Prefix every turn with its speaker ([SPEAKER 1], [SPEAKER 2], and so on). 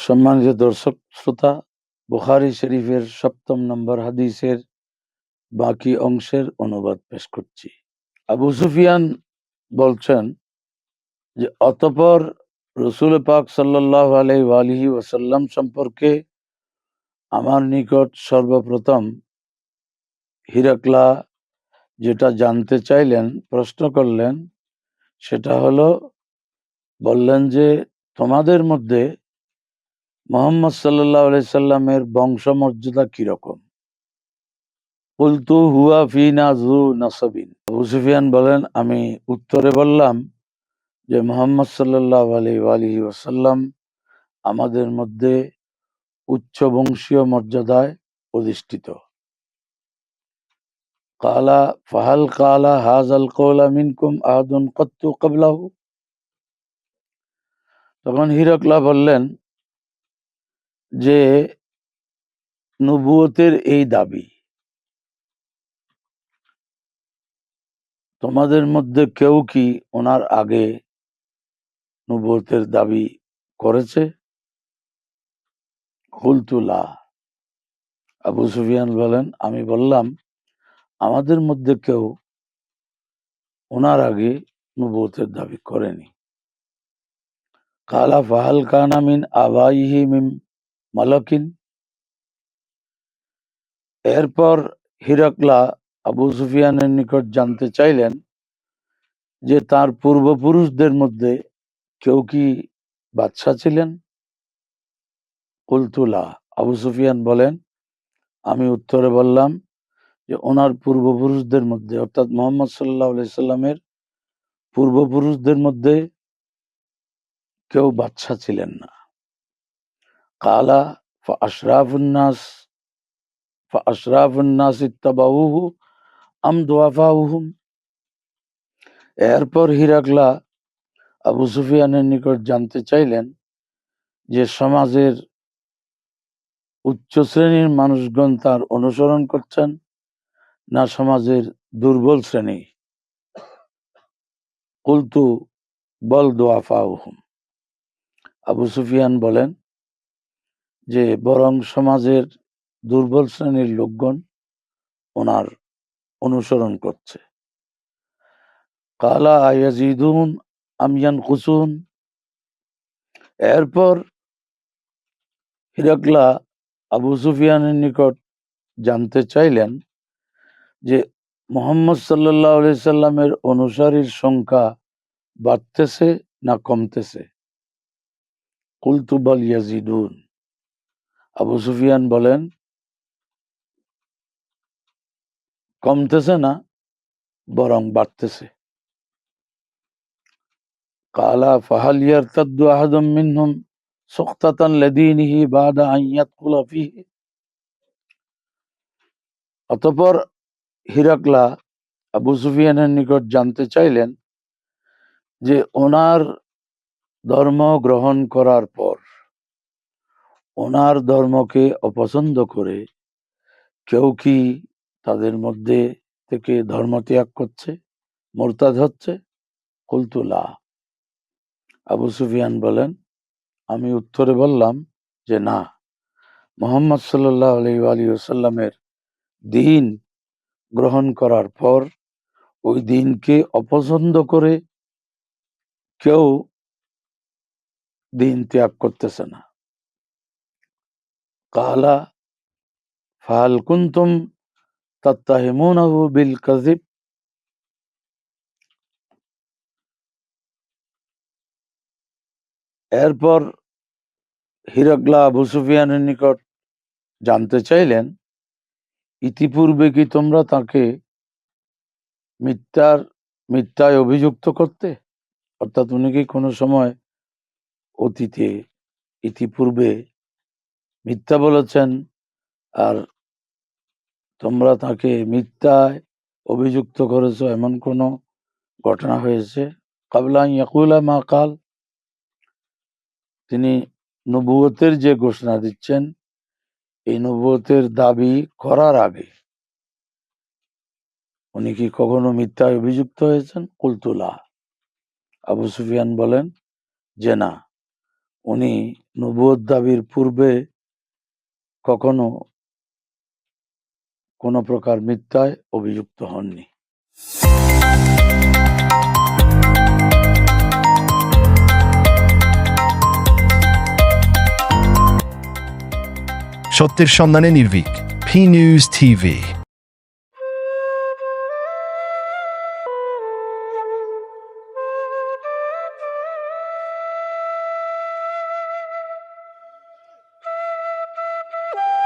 [SPEAKER 1] সম্মানিত দর্শক শ্রোতা, বুখারী শরীফের ৭ম নম্বর হাদিসের বাকি অংশের অনুবাদ পেশ করছি। আবু সুফিয়ান বলছেন যে, অতঃপর রাসূল পাক সাল্লাল্লাহু আলাইহি ওয়াসাল্লাম সম্পর্কে আমার নিকট সর্বপ্রথম হিরাক্লা যেটা জানতে চাইলেন, প্রশ্ন করলেন, সেটা হলো, বললেন যে, তোমাদের মধ্যে মুহাম্মদ সাল্লাল্লাহু আলাইহি সাল্লামের বংশমর্যাদা কিরকম? কুলতু হুয়া ফিনা যু নাসাবিন। আবু সুফিয়ান বলেন, আমি উত্তরে বললাম যে মুহাম্মদ সাল্লাল্লাহু আলাইহি ওয়াসাল্লাম আমাদের মধ্যে উচ্চ বংশীয় মর্যাদায় অধিষ্ঠিত। কালা ফাহাল কালা হাযাল কওলা মিনকুম আহাদুন কাত্তু ক্বাবলাহু। তখন হিরাক্লা বললেন যে, নবুয়তের এই দাবি তোমাদের মধ্যে কেউ কি ওনার আগে নবুয়তের দাবি করেছে? কুলতু লা। আবু সুফিয়ান বলেন, আমি বললাম, আমাদের মধ্যে কেউ ওনার আগে নবুয়তের দাবি করেনি। কালা ফাহাল কানা মিন আবাইহি মিন মালাকিন। এরপর হিরাক্লা আবু সুফিয়ানের নিকট জানতে চাইলেন যে তার পূর্বপুরুষদের মধ্যে কেউ কি বাদশাহ ছিলেন? কুলতু লা। আবু সুফিয়ান বলেন, আমি উত্তরে বললাম যে ওনার পূর্বপুরুষদের মধ্যে, অর্থাৎ মুহাম্মদ সাল্লাল্লাহু আলাইহি সাল্লামের পূর্বপুরুষদের মধ্যে কেউ বাদশাহ ছিলেন না। কালা ফাআশরাফুন নাস ইত্তাবাউহু আম দুআফাউহুম। এরপর হিরাক্লা আবু সুফিয়ানের নিকট জানতে চাইলেন যে সমাজের উচ্চ শ্রেণীর মানুষগণ তার অনুসরণ করছেন না সমাজের দুর্বল শ্রেণী। কুলতু বল দুআফাউহুম। আবু সুফিয়ান বলেন যে বরং সমাজের দুর্বল শ্রেণীর লোকগণ ওনার অনুসরণ করছে। কালা আয়াজিদুন আম ইয়ানকুসুন। এরপর হিরাক্লা আবু সুফিয়ানের নিকট জানতে চাইলেন যে মুহাম্মদ সাল্লাল্লাহু আলাইহি সাল্লামের অনুসারীর সংখ্যা বাড়তেছে না কমতেছে? কুলতু বাল ইয়াজিদুন। আবু সুফিয়ান বলেন, কমতেছে না, বরং বাড়তেছে। কালা ফাহাল ইয়ারতাদ্দু আহাদুম মিনহুম সুখতাতান লিদীনিহি বাদা আন ইয়াদখুলা ফীহি। অতঃপর হিরাক্লা আবু সুফিয়ানের নিকট জানতে চাইলেন যে ওনার ধর্ম গ্রহণ করার পর ওনার ধর্মকে অপছন্দ করে কেউ কি তাদের মধ্যে থেকে ধর্ম ত্যাগ করছে, মুরতাদ হচ্ছে? কুলতু লা। আবু সুফিয়ান বলেন, আমি উত্তরে বললাম যে না, মুহাম্মদ সাল্লাল্লাহু আলাইহি ওয়াসাল্লামের দ্বীন গ্রহণ করার পর ওই দ্বীনকে অপছন্দ করে কেউ দ্বীন ত্যাগ করতেছে না। কালা ফাহাল কুনতুম তাত্তাহিমুনাহু বিল কাযিব। এরপর হিরাক্লা আবু সুফিয়ানের নিকট জানতে চাইলেন, ইতিপূর্বে কি তোমরা তাকে মিথ্যায় অভিযুক্ত করতে? অর্থাৎ উনি কি কোনো সময় অতীতে ইতিপূর্বে মিথ্যা বলেছেন আর তোমরা তাকে মিথ্যায় অভিযুক্ত করেছো, এমন কোনো ঘটনা হয়েছে? কাবলা আন ইয়াকুলা মা কাল। তিনি নবুয়তের যে ঘোষণা দিচ্ছেন, এই নবুয়তের দাবি করার আগে উনি কি কখনো মিথ্যায় অভিযুক্ত হয়েছেন? কুলতু লা। আবু সুফিয়ান বলেন যে না, উনি নবুয়ত দাবির পূর্বে কখনো কোনো প্রকার মিথ্যায় অভিযুক্ত হননি।
[SPEAKER 2] সত্যের সন্ধানে নির্ভীক, P News TV।